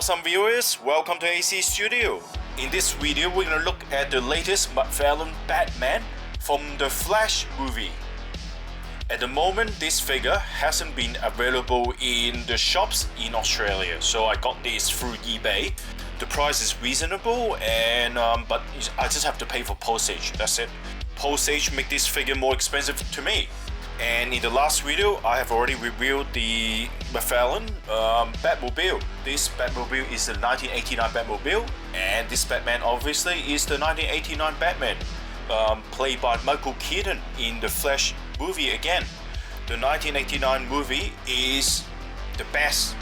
awesome viewers, welcome to AC Studio. In this video, we're gonna look at the latest Mcfarlane Batman from the Flash movie. At the moment, this figure hasn't been available in the shops in Australia, so I got this through eBay. The price is reasonable, and but I just have to pay for postage. That's it. Postage make this figure more expensive to me. And in the last video, I have already reviewed the Mcfarlane Batmobile. This Batmobile is the 1989 Batmobile, and this Batman obviously is the 1989 Batman, played by Michael Keaton in the Flash movie again. The 1989 movie is the best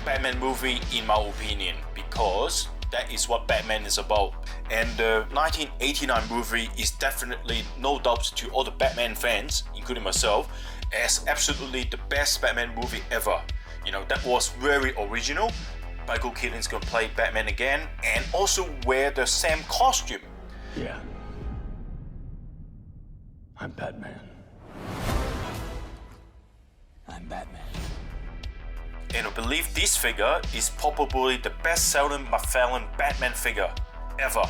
Batman movie in my opinion, because that is what Batman is about. And the 1989 movie is definitely, no doubt to all the Batman fans, including myself, as absolutely the best Batman movie ever. You know, that was very original. Michael Keaton's gonna play Batman again and also wear the same costume. Yeah. I'm Batman. I'm Batman. And I believe this figure is probably the best-selling Mcfarlane Batman figure ever.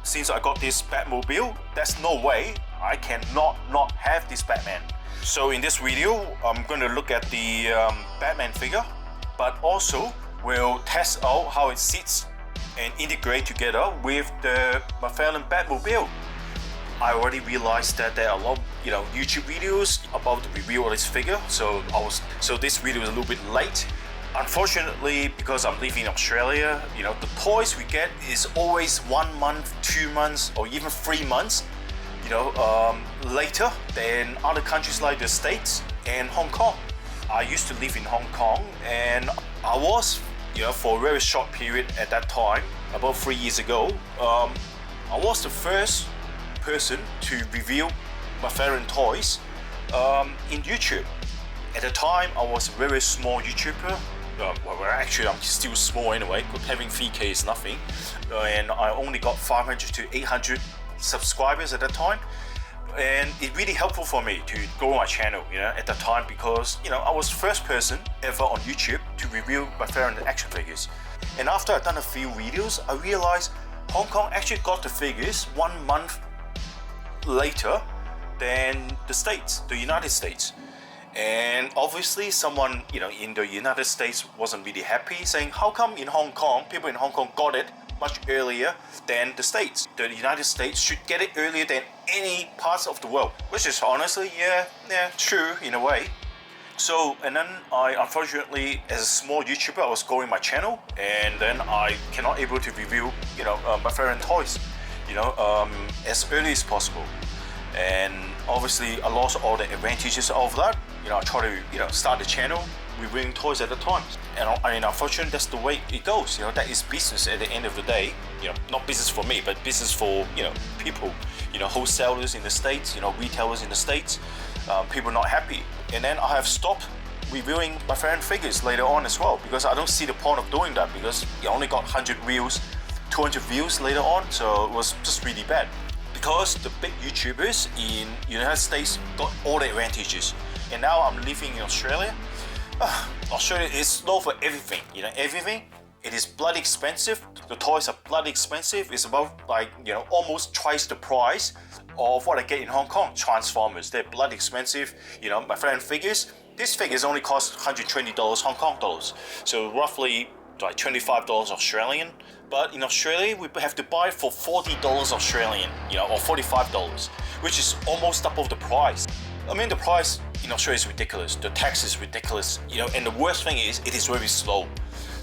Since I got this Batmobile, there's no way I cannot not have this Batman. So in this video, I'm going to look at the Batman figure, but also we'll test out how it sits and integrate together with the Mcfarlane Batmobile. I already realized that there are a lot of, YouTube videos about the review of this figure, so this video is a little bit late. Unfortunately, because I'm living in Australia, the toys we get is always 1 month, 2 months, or even 3 months, later than other countries like the States and Hong Kong. I used to live in Hong Kong, and I was, for a very short period at that time, about 3 years ago, I was the first person to review Mcfarlane toys in YouTube. At the time, I was a very small YouTuber. Well, actually, I'm still small anyway. Having 3K is nothing, and I only got 500 to 800 subscribers at that time. And it really helpful for me to grow my channel, at that time, because I was the first person ever on YouTube to review Mcfarlane action figures. And after I've done a few videos, I realized Hong Kong actually got the figures 1 month later than the States, the United States. And obviously someone in the United States wasn't really happy, saying how come in Hong Kong, people in Hong Kong got it much earlier than the States. The United States should get it earlier than any parts of the world, which is honestly, yeah, true in a way. So, and then I, unfortunately, as a small YouTuber, I was growing my channel, and then I cannot able to review, Mcfarlane toys, as early as possible. And obviously I lost all the advantages of that. I try to start the channel reviewing toys at the time, and unfortunately that's the way it goes. That is business at the end of the day. Not business for me, but business for people, wholesalers in the States, retailers in the States, people not happy. And then I have stopped reviewing Mcfarlane figures later on as well, because I don't see the point of doing that, because you only got 100 views, 200 views later on, so it was just really bad. Because the big YouTubers in United States got all the advantages, and now I'm living in Australia. Australia is slow for everything, everything. It is bloody expensive. The toys are bloody expensive. It's about almost twice the price of what I get in Hong Kong. Transformers, they're bloody expensive. Mcfarlane figures, this figures only cost $120 Hong Kong dollars, so roughly like $25 Australian. But in Australia, we have to buy for $40 Australian, or $45, which is almost double the price. I mean, the price in Australia is ridiculous. The tax is ridiculous, and the worst thing is it is very slow.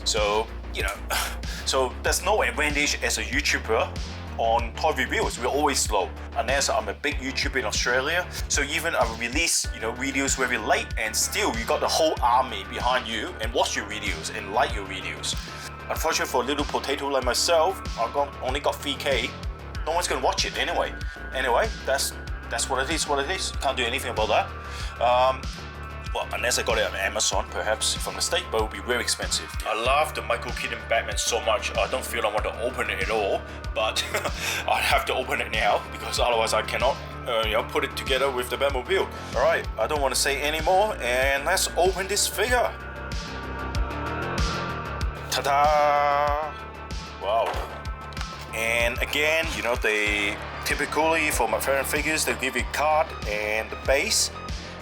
So, so there's no advantage as a YouTuber on toy reviews. We're always slow, unless I'm a big YouTuber in Australia. So even I release, videos very late, and still you got the whole army behind you and watch your videos and like your videos. Unfortunately for a little potato like myself, only got 3K. No one's gonna watch it anyway. Anyway, that's what it is. Can't do anything about that. Well, unless I got it on Amazon, perhaps from the States, but it will be very expensive. I love the Michael Keaton Batman so much, I don't feel I want to open it at all, but I have to open it now, because otherwise I cannot put it together with the Batmobile. Alright, I don't want to say any more, and let's open this figure. Ta-da! Wow. And again, you know, they typically for Mcfarlane figures, they give you card and the base.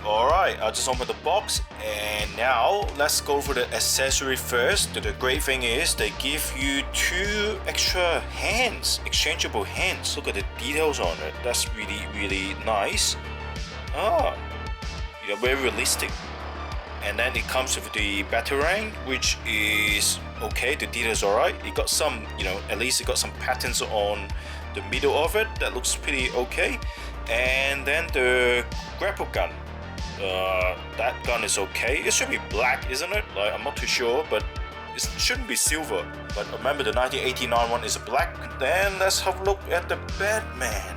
Alright, I'll just open the box, and now let's go for the accessory first. The great thing is they give you 2 extra hands, exchangeable hands. Look at the details on it. That's really nice. Ah, you know, very realistic. And then it comes with the Batarang, which is okay. The details alright. It got some, you know, at least it got some patterns on the middle of it. That looks pretty okay. And then the grapple gun. That gun is okay. It should be black, isn't it? Like, I'm not too sure, but it shouldn't be silver. But remember, the 1989 one is black. Then let's have a look at the Batman.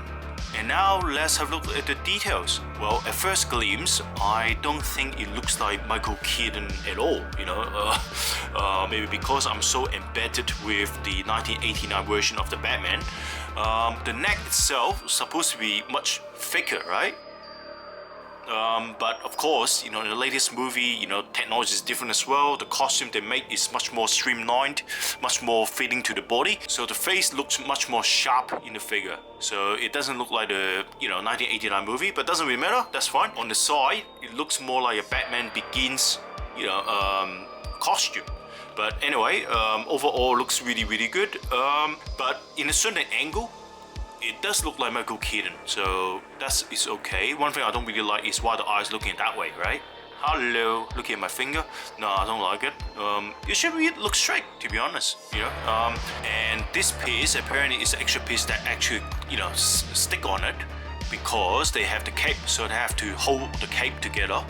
And now let's have a look at the details. Well, at first glimpse, I don't think it looks like Michael Keaton at all. You know, maybe because I'm so embedded with the 1989 version of the Batman. The neck itself is supposed to be much thicker, right? But of course, you know, in the latest movie, you know, technology is different as well. The costume they make is much more streamlined, much more fitting to the body. So the face looks much more sharp in the figure. So it doesn't look like the, you know, 1989 movie, but doesn't really matter. That's fine. On the side, it looks more like a Batman Begins, you know, costume. But anyway, overall looks really good. But in a certain angle, it does look like Michael Keaton, so it's okay. One thing I don't really like is why the eyes looking that way, right? Hello, looking at my finger. No, I don't like it. It should look straight, to be honest. You know. And this piece apparently is an extra piece that actually, you know, stick on it because they have the cape, so they have to hold the cape together.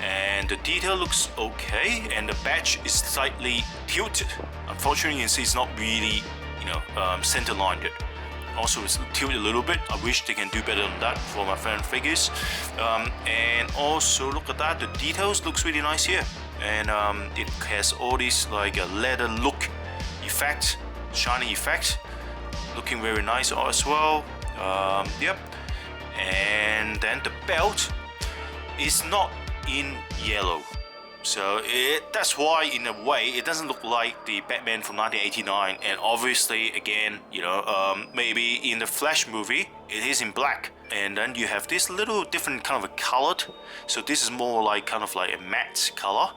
And the detail looks okay, and the badge is slightly tilted. Unfortunately, you can see it's not really, you know, center lined it. Also, it's tilted a little bit. I wish they can do better than that for Mcfarlane figures. And also, look at that. The details looks really nice here. And it has all these like a leather look effect, shiny effect, looking very nice as well. Yep. And then the belt is not in yellow. So that's why, in a way, it doesn't look like the Batman from 1989. And obviously, again, you know, maybe in the Flash movie, it is in black. And then you have this little different kind of a colored. So this is more like kind of like a matte color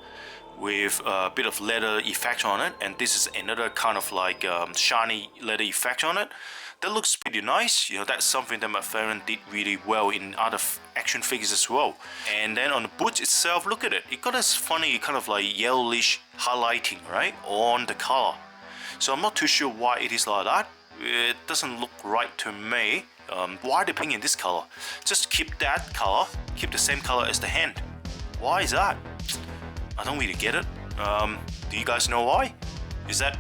with a bit of leather effect on it. And this is another kind of like shiny leather effect on it. That looks pretty nice. You know, that's something that Mcfarlane did really well in other action figures as well. And then on the boot itself, look at it. It got this funny kind of like yellowish highlighting, right, on the color. So I'm not too sure why it is like that. It doesn't look right to me. Why they paint in this color? Just keep that color, keep the same color as the hand. Why is that? I don't really get it. Do you guys know why? Is that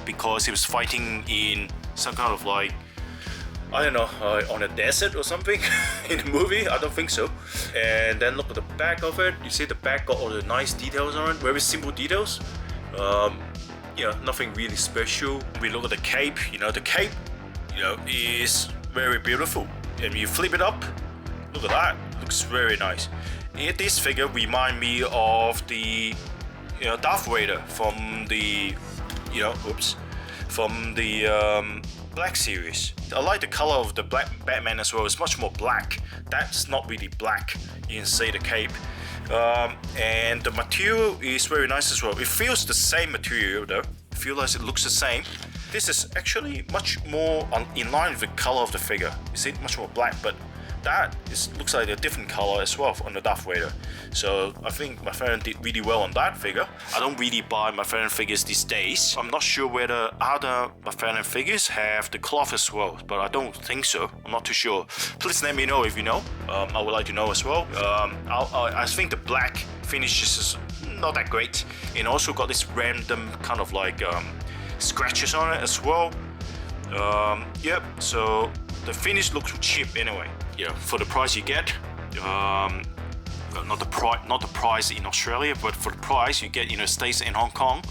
because he was fighting in some kind of like, I don't know, on a desert or something in the movie? I don't think so. And then look at the back of it. You see the back got all the nice details on it, very simple details. Yeah, nothing really special. We look at the cape. You know, the cape, you know, is very beautiful. And you flip it up, look at that. Looks very nice. This figure remind me of the, you know, Darth Vader from the, you know, from the Black series. I like the color of the Black Batman as well. It's much more black. That's not really black. You can see the cape. And the material is very nice as well. It feels the same material though. I feel like it looks the same. This is actually much more in line with the color of the figure. You see, much more black, but that looks like a different color as well on the Darth Vader. So I think Mcfarlane did really well on that figure. I don't really buy Mcfarlane figures these days. I'm not sure whether other Mcfarlane figures have the cloth as well, but I don't think so. I'm not too sure. Please let me know if you know. I would like to know as well. I think the black finish is not that great, and also got this random kind of like scratches on it as well. Yep. So the finish looks cheap anyway. Yeah, for the price you get, not the price in Australia, but for the price you get in the States and Hong Kong,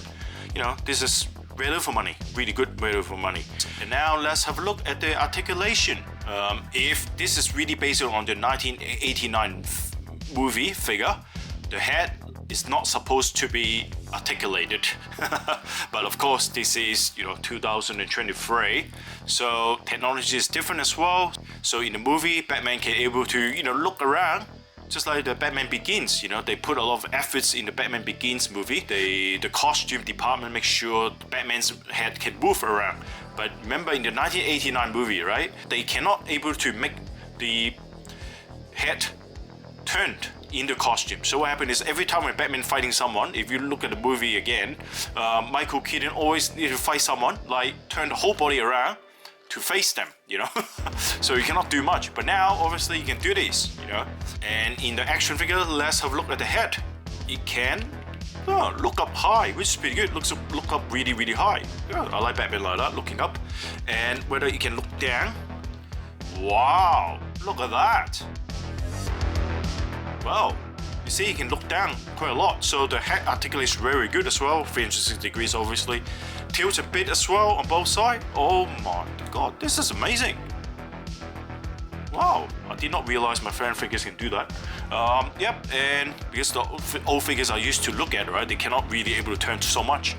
you know, this is value for money, really good value for money. And now let's have a look at the articulation. If this is really based on the 1989 movie figure, the head is not supposed to be articulated. But of course, this is 2023, so technology is different as well. So in the movie, Batman can able to look around. Just like the Batman Begins, they put a lot of efforts in the Batman Begins movie. The costume department makes sure Batman's head can move around. But remember in the 1989 movie, right? They cannot able to make the head turned in the costume. So what happened is every time when Batman fighting someone, if you look at the movie again, Michael Keaton always need to fight someone, like turn the whole body around to face them, so you cannot do much. But now obviously you can do this, and in the action figure, let's have a look at the head. It can look up high, which is pretty good. Look up really, really high. I like Batman like that, looking up. And whether you can look down, wow, look at that. Well, you see, you can look down quite a lot. So the head articulation is very good as well. 360 degrees, obviously. Tilts a bit as well on both sides. Oh my god, this is amazing. Wow, I did not realize my fan figures can do that. Yep, and because the old figures I used to look at, right, they cannot really able to turn so much.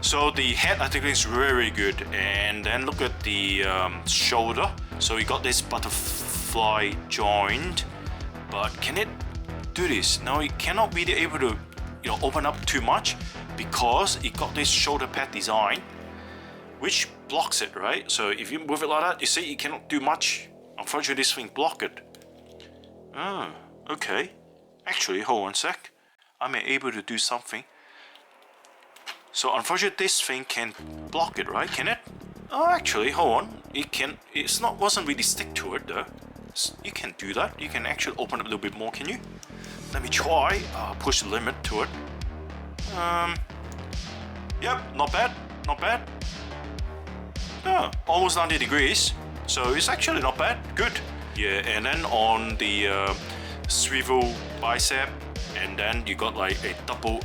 So the head articulation is very good. And then look at the shoulder. So you got this butterfly joint, but can it do this? Now it cannot really able to open up too much because it got this shoulder pad design which blocks it, right? So if you move it like that, you see you cannot do much. Unfortunately, this thing block it. Oh, okay. Actually, hold on a sec. I may able to do something. So unfortunately, this thing can block it, right? Can it? Oh, actually, hold on. It can. It's not. Wasn't really stick to it though. You can do that. You can actually open up a little bit more. Can you? Let me try. Push the limit to it. Yep. Not bad. Not bad. Yeah, almost 90 degrees. So it's actually not bad. Good. Yeah, and then on the swivel bicep, and then you got like a double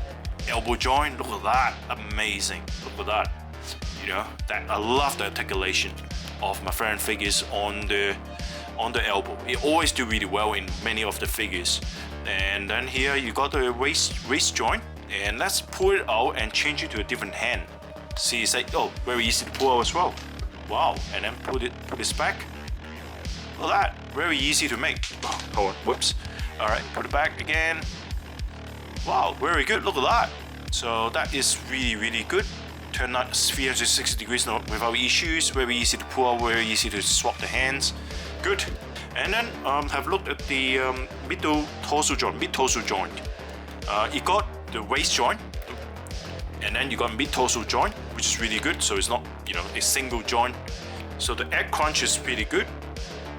elbow joint. Look at that. Amazing. Look at that. That I love the articulation of my friend figures on the elbow. It always do really well in many of the figures. And then here you got the waist joint, and let's pull it out and change it to a different hand. See, it's like, oh, very easy to pull out as well. Wow, and then put this back. Look at that, very easy to make. Oh, hold on, whoops. All right, put it back again. Wow, very good, look at that. So that is really, really good. Turn that 360 degrees without issues. Very easy to pull out, very easy to swap the hands. Good. And then have looked at the mid torso joint. It got the waist joint, and then you got mid torso joint, which is really good. So it's not a single joint. So the egg crunch is pretty good.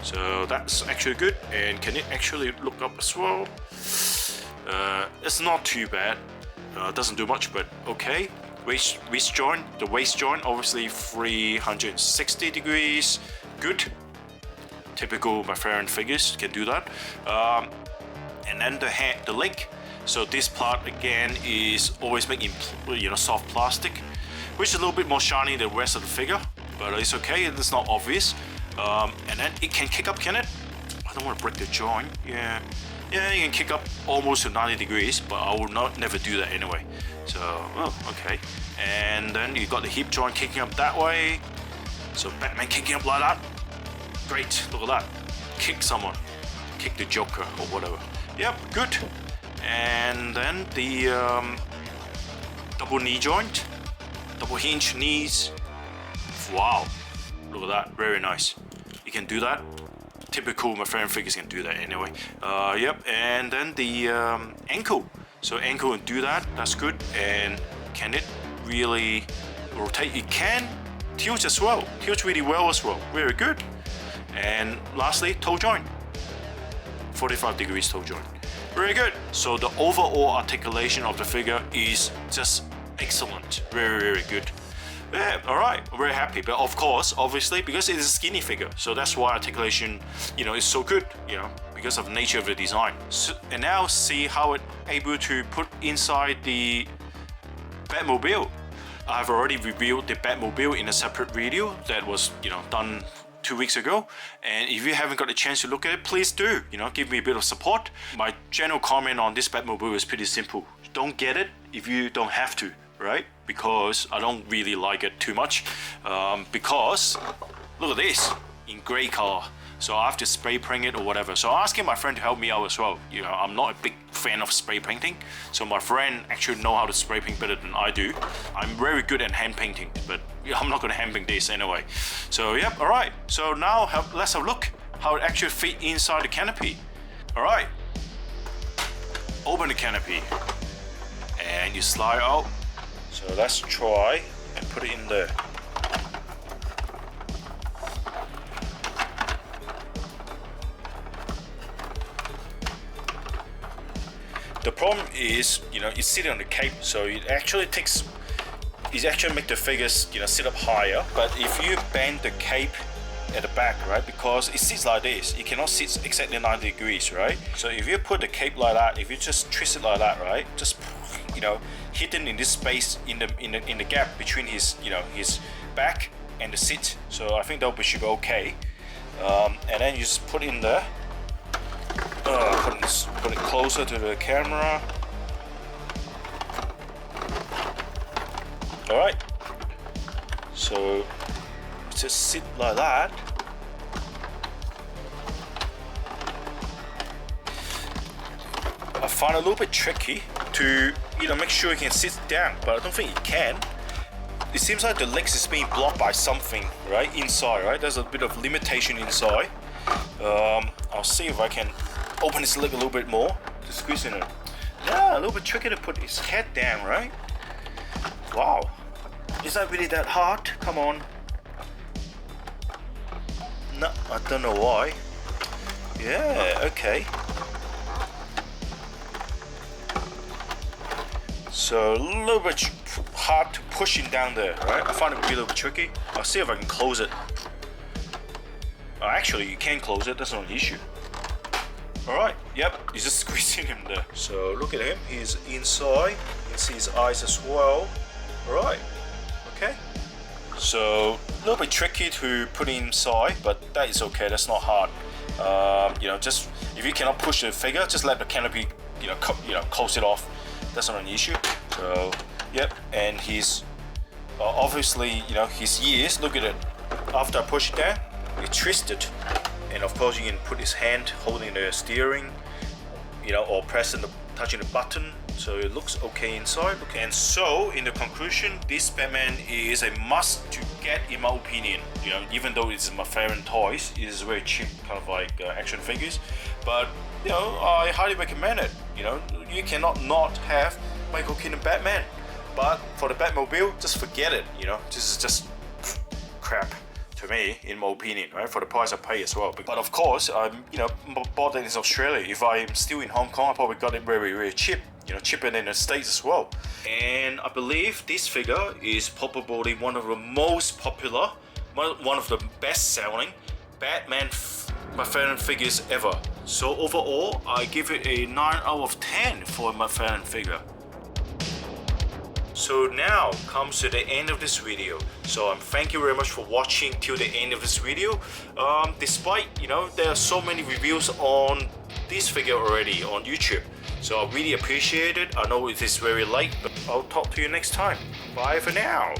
So that's actually good. And can it actually look up as well? It's not too bad. Doesn't do much, but okay. Waist joint, the waist joint, obviously 360 degrees. Good. Typical Mcfarlane figures can do that. And then the leg. So this part again is always made in soft plastic, which is a little bit more shiny than the rest of the figure, but it's okay. It's not obvious. And then it can kick up, can it? I don't want to break the joint. Yeah, you can kick up almost to 90 degrees, but I will never do that anyway. So, oh, okay. And then you got the hip joint kicking up that way. So Batman kicking up like that. Great, look at that. Kick someone. Kick the Joker or whatever. Yep, good. And then the double knee joint. Double hinge knees. Wow, look at that, very nice. You can do that. Typical Mcfarlane figures can do that anyway. Yep, and then the ankle. So ankle can do that, that's good. And can it really rotate? It can tilt as well. Tilt really well as well, very good. And lastly, toe joint. 45 degrees toe joint. Very good. So the overall articulation of the figure is just excellent. Very, very good. Yeah, alright, I'm very happy. But of course, obviously, because it is a skinny figure, so that's why articulation, is so good, because of the nature of the design. So, and now see how it able to put inside the Batmobile. I've already reviewed the Batmobile in a separate video that was, done 2 weeks ago, and if you haven't got a chance to look at it, please do, you know, give me a bit of support. My general comment on this Batmobile is pretty simple. Don't get it if you don't have to, right? Because I don't really like it too much, because look at this, in grey color. So I have to spray paint it or whatever. So I'm asking my friend to help me out as well. You know, I'm not a big fan of spray painting. So my friend actually know how to spray paint better than I do. I'm very good at hand painting, but I'm not gonna hand paint this anyway. So yep, all right. So now let's have a look how it actually fit inside the canopy. All right, open the canopy and you slide out. So let's try and put it in there. The problem is, you know, it's sitting on the cape, so it actually make the figures, you know, sit up higher. But if you bend the cape at the back, right, because it sits like this, it cannot sit exactly 90 degrees, right? So if you put the cape like that, if you just twist it like that, right, just, you know, hidden in this space in the gap between his, you know, his back and the seat. So I think that should be okay. And then you just put it in there. Put it closer to the camera. Alright, so just sit like that. I find it a little bit tricky to, you know, make sure you can sit down, but I don't think you can. It seems like the legs is being blocked by something, right, inside, right? There's a bit of limitation inside. I'll see if I can open his leg a little bit more to squeeze in it. Yeah, a little bit tricky to put his head down, right? Wow, is that really that hard? Come on. No, I don't know why. Yeah, okay. So a little bit hard to push him down there, right? I find it really a little bit tricky. I'll see if I can close it. Actually, you can close it, that's not an issue. Alright, yep, you're just squeezing him there. So look at him, he's inside. You can see his eyes as well. Alright, okay. So a little bit tricky to put inside, but that is okay, that's not hard. You know, just if you cannot push the figure, just let the canopy, you know, close it off. That's not an issue. So yep, and he's obviously, you know, his ears, look at it. After I push it down, we twist it, and of course you can put his hand holding the steering, you know, or touching the button, so it looks okay inside. And so in the conclusion, this Batman is a must to get in my opinion. You know, even though it's Mcfarlane toys, it is very cheap, kind of like action figures, but you know, I highly recommend it. You know, you cannot not have Michael Keaton Batman, but for the Batmobile, just forget it. You know, this is just crap to me, in my opinion, right? For the price I pay as well. But of course, I'm, you know, bought it in Australia. If I'm still in Hong Kong, I probably got it very, very cheap. You know, cheaper than the States as well. And I believe this figure is probably one of the most popular, one of the best-selling Batman Mcfarlane figures ever. So overall, I give it a 9 out of 10 for a Mcfarlane figure. So now comes to the end of this video. So thank you very much for watching till the end of this video. Despite, you know, there are so many reviews on this figure already on YouTube. So I really appreciate it. I know it is very late, but I'll talk to you next time. Bye for now.